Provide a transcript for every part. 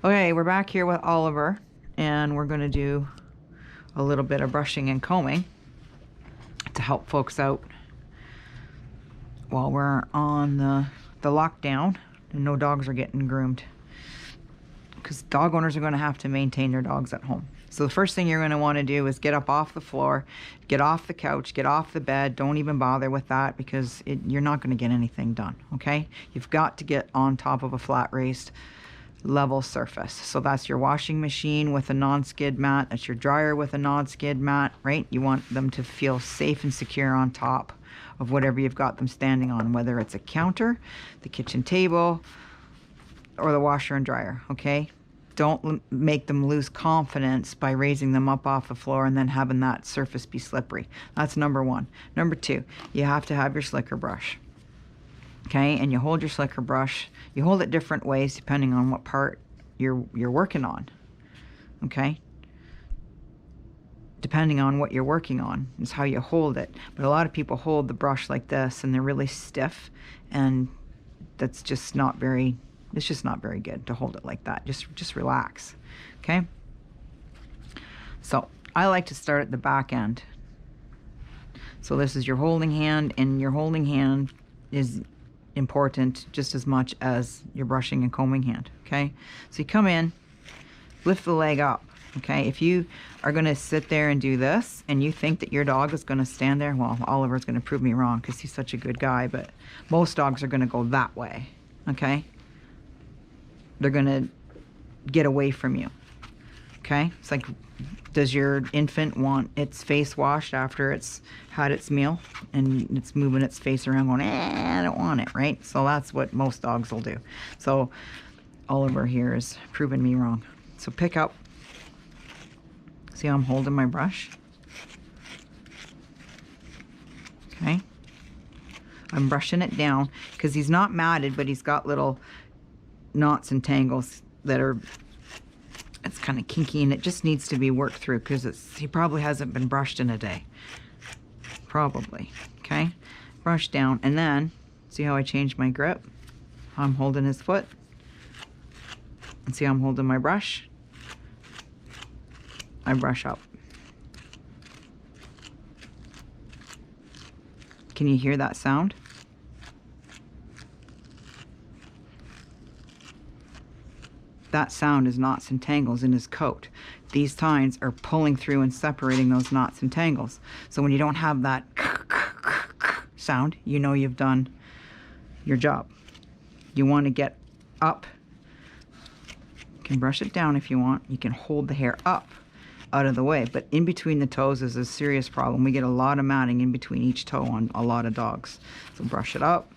Okay, we're back here with Oliver, and we're going to do a little bit of brushing and combing to help folks out while we're on the lockdown and no dogs are getting groomed, because dog owners are going to have to maintain their dogs at home. So the first thing you're going to want to do is get up off the floor, get off the couch, get off the bed. Don't even bother with that, because you're not going to get anything done, okay? You've got to get on top of a flat raised level surface. So that's your washing machine with a non-skid mat. That's your dryer with a non-skid mat, right? You want them to feel safe and secure on top of whatever you've got them standing on, whether it's a counter, the kitchen table, or the washer and dryer, okay? Don't make them lose confidence by raising them up off the floor and then having that surface be slippery. That's number one. Number two, you have to have your slicker brush. Okay, and you hold your slicker brush. You hold it different ways depending on what part you're working on. Okay, depending on what you're working on is how you hold it. But a lot of people hold the brush like this, and they're really stiff, and that's just not very. It's just not very good to hold it like that. Just relax. Okay. So I like to start at the back end. So this is your holding hand, and your holding hand is important just as much as your brushing and combing hand. Okay, so you come in, lift the leg up. Okay, if you are going to sit there and do this and you think that your dog is going to stand there, well, Oliver's going to prove me wrong because he's such a good guy, but most dogs are going to go that way. Okay, they're going to get away from you. Okay, it's like, does your infant want its face washed after it's had its meal and it's moving its face around going, I don't want it, right? So that's what most dogs will do. So Oliver here is proving me wrong. So pick up. See how I'm holding my brush? Okay. I'm brushing it down because he's not matted, but he's got little knots and tangles that are, it's kind of kinky, and it just needs to be worked through because he probably hasn't been brushed in a day. Probably. Okay. Brush down, and then see how I changed my grip? I'm holding his foot. And see how I'm holding my brush? I brush up. Can you hear that sound? That sound is knots and tangles in his coat. These tines are pulling through and separating those knots and tangles. So when you don't have that sound, you know you've done your job. You want to get up. You can brush it down if you want. You can hold the hair up out of the way, but in between the toes is a serious problem. We get a lot of matting in between each toe on a lot of dogs. So brush it up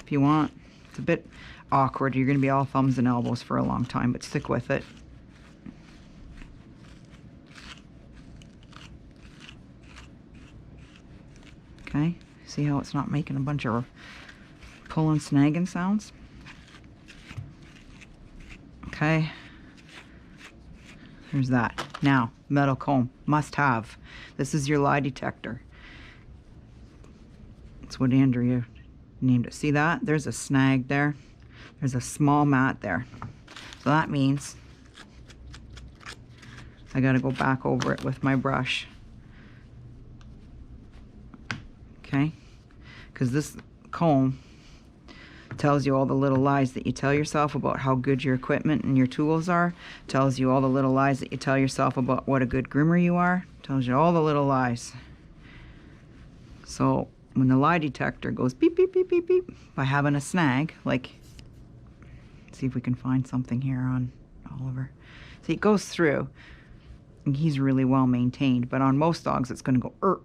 if you want. It's a bit awkward. You're going to be all thumbs and elbows for a long time, but stick with it. Okay, see how it's not making a bunch of pulling, snagging sounds? Okay, there's that. Now, metal comb, must have. This is your lie detector. That's what Andrea named it. See that? There's a snag there. There's a small mat there. So that means I got to go back over it with my brush. Okay? Because this comb tells you all the little lies that you tell yourself about how good your equipment and your tools are. Tells you all the little lies that you tell yourself about what a good groomer you are. Tells you all the little lies. So when the lie detector goes beep, beep, beep, beep, beep, by having a snag, like, see if we can find something here on Oliver. See, it goes through, and he's really well maintained, but on most dogs, it's going to go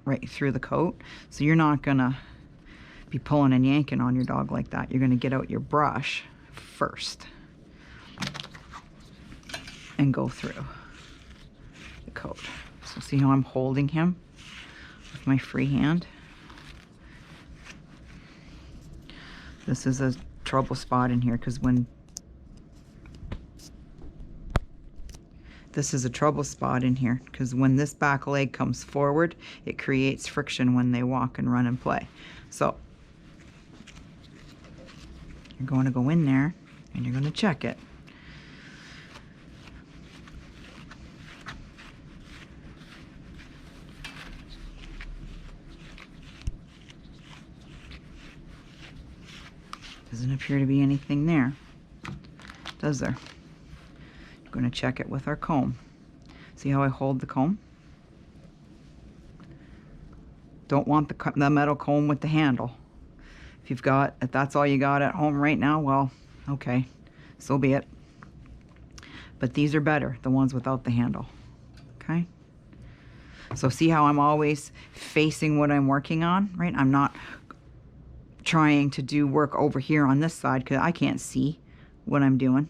right through the coat. So you're not going to be pulling and yanking on your dog like that. You're going to get out your brush first and go through the coat. So see how I'm holding him with my free hand? This is a trouble spot in here because when this back leg comes forward, it creates friction when they walk and run and play. So You're going to go in there and you're going to check it. Doesn't appear to be anything there, does there? We're going to check it with our comb. See how I hold the comb? Don't want the metal comb with the handle. If that's all you got at home right now, well, okay, so be it. But these are better, the ones without the handle, okay? So see how I'm always facing what I'm working on, right? I'm not trying to do work over here on this side because I can't see what I'm doing.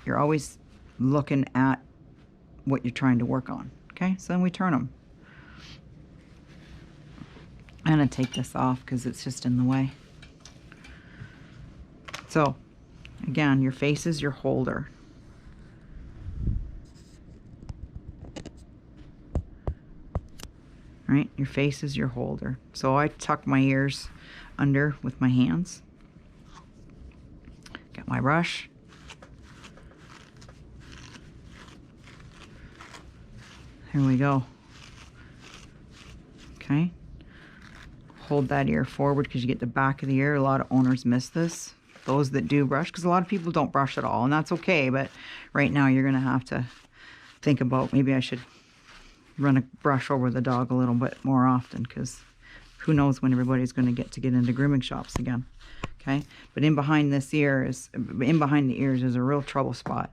You're always looking at what you're trying to work on, okay? So then we turn them. I'm gonna take this off because it's just in the way. So again, your face is your holder. Right? Your face is your holder. So I tuck my ears under with my hands. Get my brush. Here we go. Okay. Hold that ear forward because you get the back of the ear. A lot of owners miss this. Those that do brush, because a lot of people don't brush at all, and that's okay, but right now you're going to have to think about, maybe I should run a brush over the dog a little bit more often, because who knows when everybody's going to get into grooming shops again. Okay, but in behind the ears is a real trouble spot.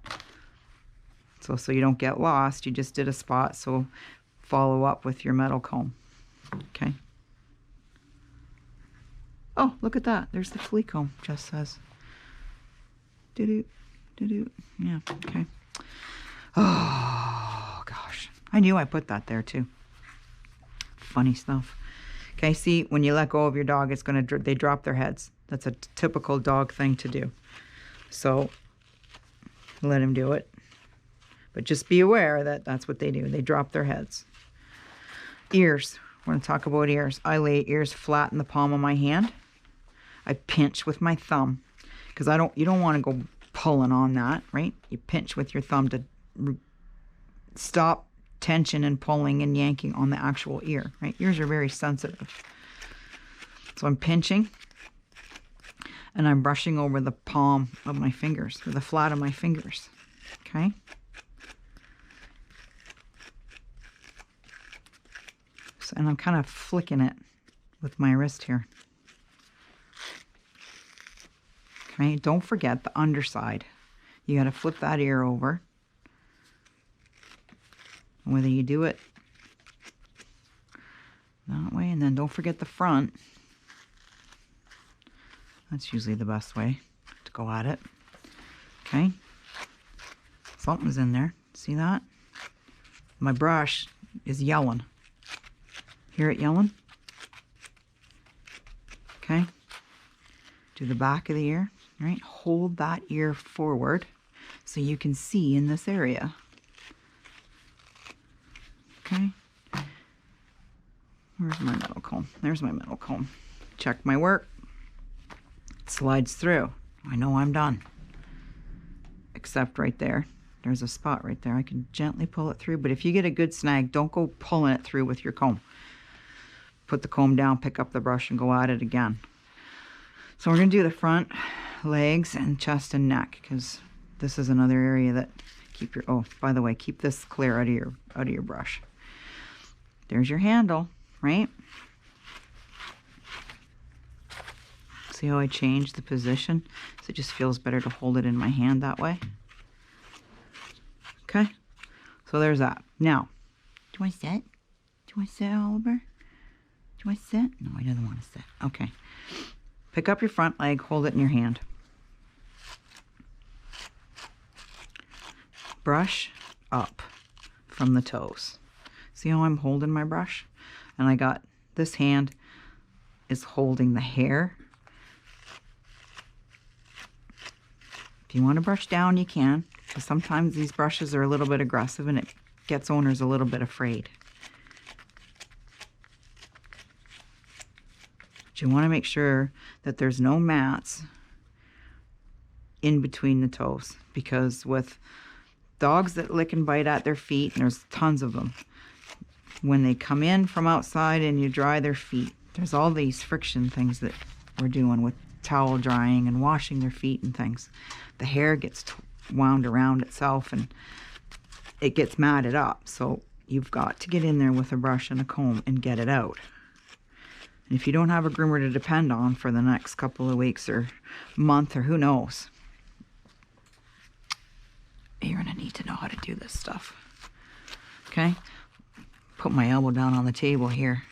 So you don't get lost, you just did a spot, so follow up with your metal comb. Okay. Oh, look at that. There's the flea comb, just says. Doo-doo, doo-doo. Yeah, okay. Oh, gosh. I knew I put that there, too. Funny stuff. Okay, see, when you let go of your dog, it's going to, they drop their heads. That's a typical dog thing to do. So, let him do it. But just be aware that that's what they do. They drop their heads. Ears. We're going to talk about ears. I lay ears flat in the palm of my hand. I pinch with my thumb because you don't want to go pulling on that, right? You pinch with your thumb to stop tension and pulling and yanking on the actual ear, right? Ears are very sensitive. So I'm pinching and I'm brushing over the palm of my fingers, or the flat of my fingers, okay? So, and I'm kind of flicking it with my wrist here. Okay, don't forget the underside. You got to flip that ear over. Whether you do it that way, and then don't forget the front. That's usually the best way to go at it. Okay, something's in there. See that? My brush is yelling. Hear it yelling? Okay, do the back of the ear. Right, hold that ear forward so you can see in this area. Okay, where's my metal comb? There's my metal comb. Check my work. It slides through. I know I'm done. Except right there. There's a spot right there. I can gently pull it through, but if you get a good snag, don't go pulling it through with your comb. Put the comb down, pick up the brush, and go at it again. So we're going to do the front, legs, and chest and neck, because this is another area that keep your, oh, by the way, keep this clear out of your brush. There's your handle, right? See how I changed the position? So it just feels better to hold it in my hand that way. Okay, so there's that. Now, do you want to sit? Do you want to sit, Oliver? Do you want to sit? No, he doesn't want to sit. Okay. Pick up your front leg, hold it in your hand. Brush up from the toes. See how I'm holding my brush? And I got this hand is holding the hair. If you want to brush down, you can, because sometimes these brushes are a little bit aggressive and it gets owners a little bit afraid. But you want to make sure that there's no mats in between the toes, because with dogs that lick and bite at their feet, and there's tons of them, when they come in from outside and you dry their feet, there's all these friction things that we're doing with towel drying and washing their feet and things. The hair gets wound around itself and it gets matted up. So you've got to get in there with a brush and a comb and get it out. And if you don't have a groomer to depend on for the next couple of weeks or month or who knows, you're going to need to know how to do this stuff. Okay? Put my elbow down on the table here.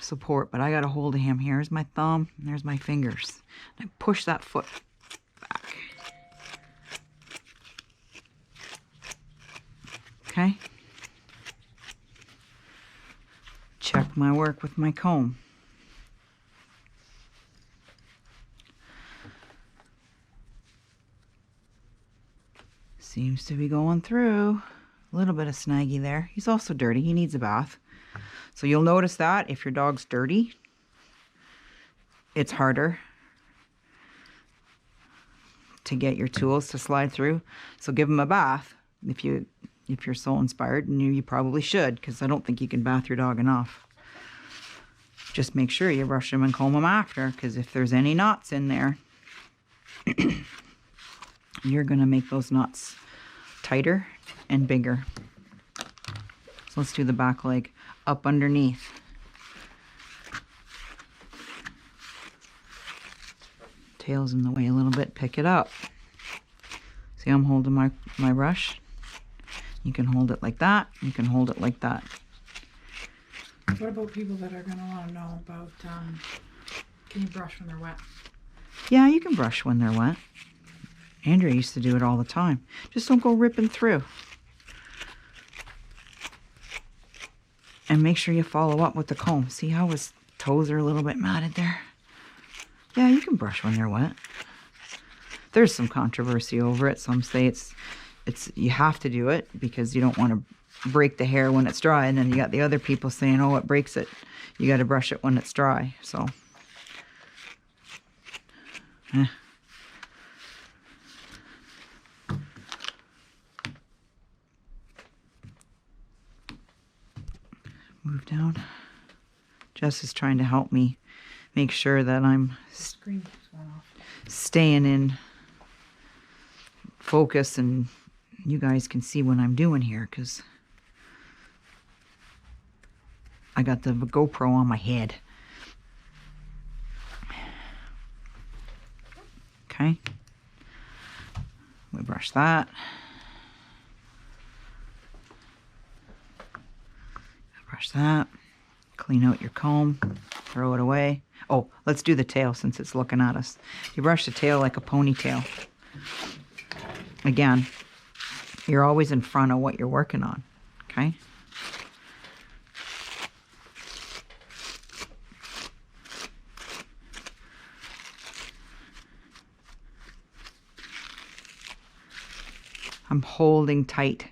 Support, but I got a hold of him. Here's my thumb, and there's my fingers. I push that foot back. Okay? Check my work with my comb. Seems to be going through. A little bit of snaggy there. He's also dirty. He needs a bath. So you'll notice that if your dog's dirty, it's harder to get your tools to slide through. So give him a bath if you're so inspired, and you probably should, because I don't think you can bath your dog enough. Just make sure you brush him and comb him after, because if there's any knots in there, you're going to make those knots tighter and bigger. So let's do the back leg. Up underneath. Tail's in the way a little bit. Pick it up. See, I'm holding my brush. You can hold it like that. You can hold it like that. What about people that are going to want to know about, can you brush when they're wet? Yeah, you can brush when they're wet. Andrea used to do it all the time. Just don't go ripping through. And make sure you follow up with the comb. See how his toes are a little bit matted there? Yeah, you can brush when they're wet. There's some controversy over it. Some say it's you have to do it because you don't want to break the hair when it's dry. And then you got the other people saying, oh, it breaks it. You got to brush it when it's dry. So, move down. Jess is trying to help me make sure that I'm staying in focus and you guys can see what I'm doing here, because I got the GoPro on my head. Okay. We brush that. Brush that. Clean out your comb. Throw it away. Oh, let's do the tail since it's looking at us. You brush the tail like a ponytail. Again, you're always in front of what you're working on. Okay? I'm holding tight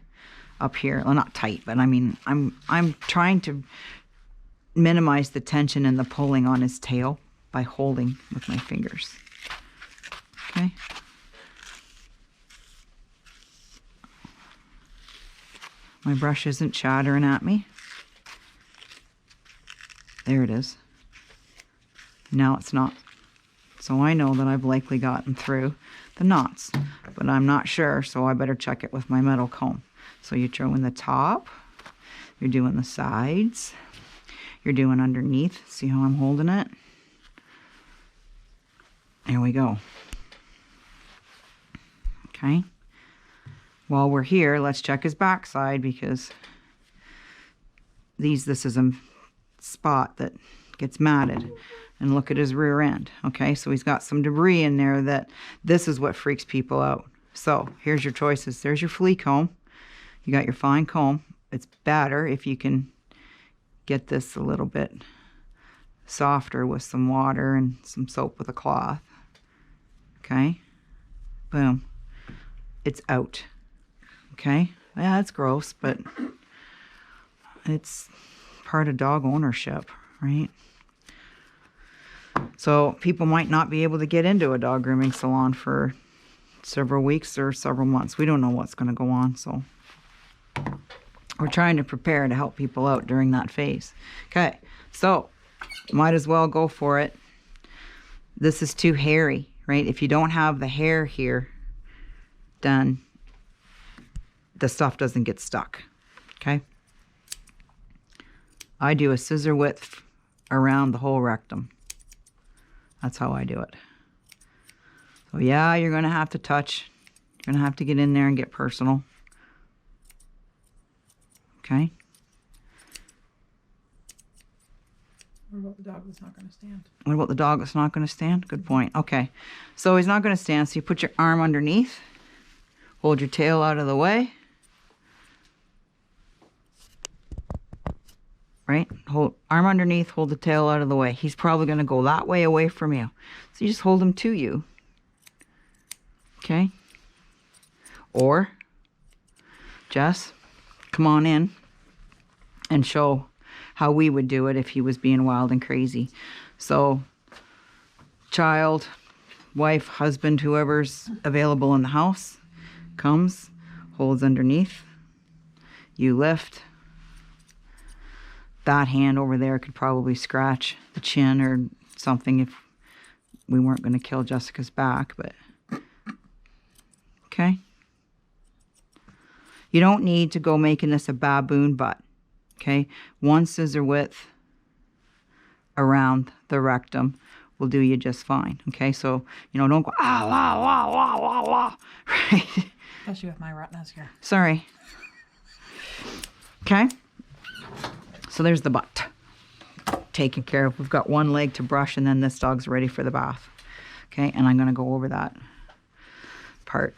up here. Well, not tight, but I mean, I'm trying to minimize the tension and the pulling on his tail by holding with my fingers. Okay. My brush isn't chattering at me. There it is. Now it's not. So I know that I've likely gotten through the knots, but I'm not sure, so I better check it with my metal comb. So you're doing the top, you're doing the sides, you're doing underneath. See how I'm holding it? There we go. Okay. While we're here, let's check his backside, because this is a spot that gets matted. And look at his rear end. Okay, so he's got some debris in there that this is what freaks people out. So here's your choices. There's your flea comb. You got your fine comb. It's better if you can get this a little bit softer with some water and some soap with a cloth. Okay, boom. It's out. Okay, yeah, it's gross, but it's part of dog ownership, right? So people might not be able to get into a dog grooming salon for several weeks or several months. We don't know what's going to go on, so we're trying to prepare to help people out during that phase. Okay, so might as well go for it. This is too hairy, right? If you don't have the hair here done, the stuff doesn't get stuck. Okay, I do a scissor width around the whole rectum. That's how I do it. So yeah, you're going to have to touch. You're going to have to get in there and get personal. Okay. What about the dog that's not going to stand? What about the dog that's not going to stand? Good point. Okay. So he's not going to stand. So you put your arm underneath. Hold your tail out of the way. Right? Hold arm underneath, hold the tail out of the way. He's probably going to go that way away from you. So you just hold him to you. Okay? Or, Jess, come on in and show how we would do it if he was being wild and crazy. So, child, wife, husband, whoever's available in the house comes, holds underneath. You lift. That hand over there could probably scratch the chin or something if we weren't going to kill Jessica's back, but okay. You don't need to go making this a baboon butt, okay? One scissor width around the rectum will do you just fine, okay? So, you know, don't go, ah, la, la, la, la, la, right? Especially with my retinas here. Sorry. Okay. So there's the butt taken care of. We've got one leg to brush, and then this dog's ready for the bath. Okay, and I'm going to go over that part.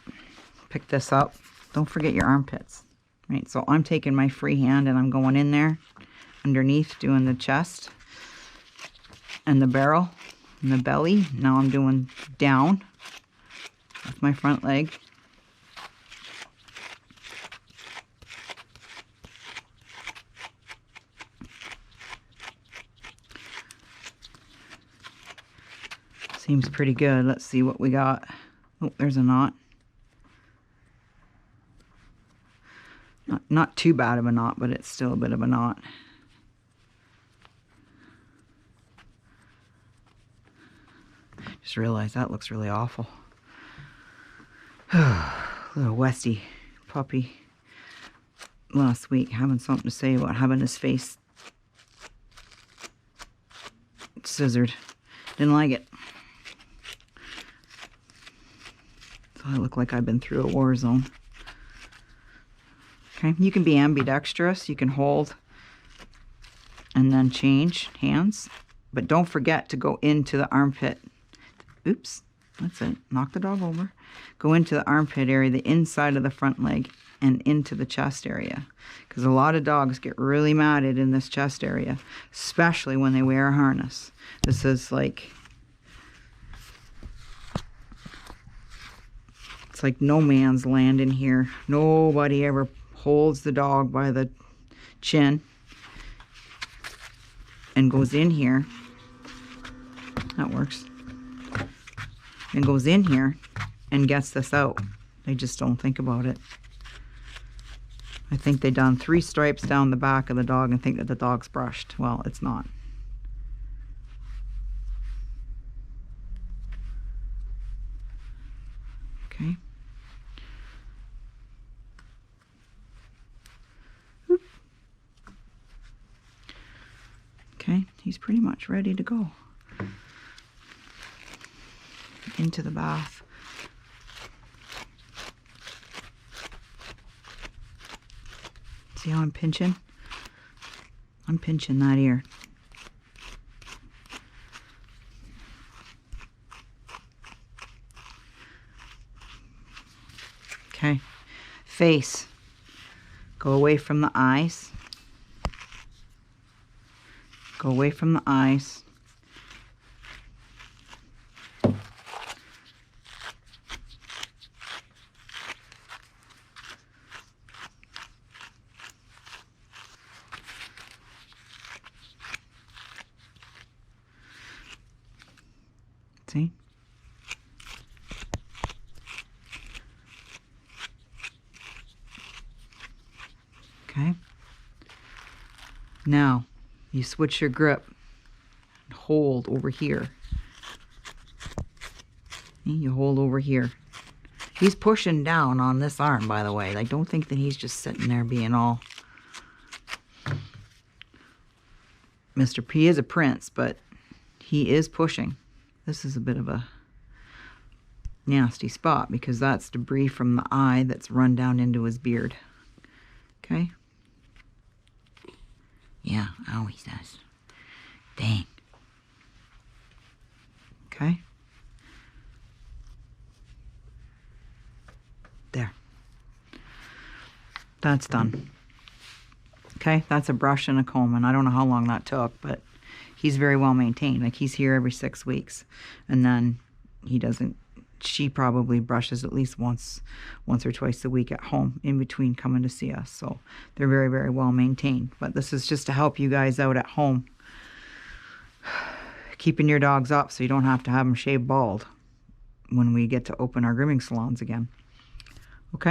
Pick this up. Don't forget your armpits. Right, so I'm taking my free hand and I'm going in there underneath, doing the chest and the barrel and the belly. Now I'm doing down with my front leg. Seems pretty good. Let's see what we got. Oh, there's a knot. Not too bad of a knot, but it's still a bit of a knot. Just realized that looks really awful. Little Westy puppy last week having something to say about having his face scissored. Didn't like it. So I look like I've been through a war zone. Okay, you can be ambidextrous. You can hold and then change hands. But don't forget to go into the armpit. Oops, that's it. Knock the dog over. Go into the armpit area, the inside of the front leg, and into the chest area. Because a lot of dogs get really matted in this chest area, especially when they wear a harness. This is like... it's like no man's land in here. Nobody ever holds the dog by the chin and goes in here. That works. And goes in here and gets this out. They just don't think about it. I think they done 3 stripes down the back of the dog and think that the dog's brushed. Well, it's not. Okay. Oop. Okay, he's pretty much ready to go into the bath. See how I'm pinching? I'm pinching that ear. Okay, face. Go away from the eyes. Go away from the eyes. See? Okay. Now, you switch your grip and hold over here. You hold over here. He's pushing down on this arm, by the way. Like, don't think that he's just sitting there being all... Mr. P is a prince, but he is pushing. This is a bit of a nasty spot because that's debris from the eye that's run down into his beard. Okay? Yeah, always does. Dang. Okay? There. That's done. Okay, that's a brush and a comb, and I don't know how long that took, but he's very well maintained. Like, he's here every 6 weeks, and then he doesn't, she probably brushes at least once or twice a week at home in between coming to see us. So they're very, very well maintained. But this is just to help you guys out at home, keeping your dogs up so you don't have to have them shaved bald when we get to open our grooming salons again.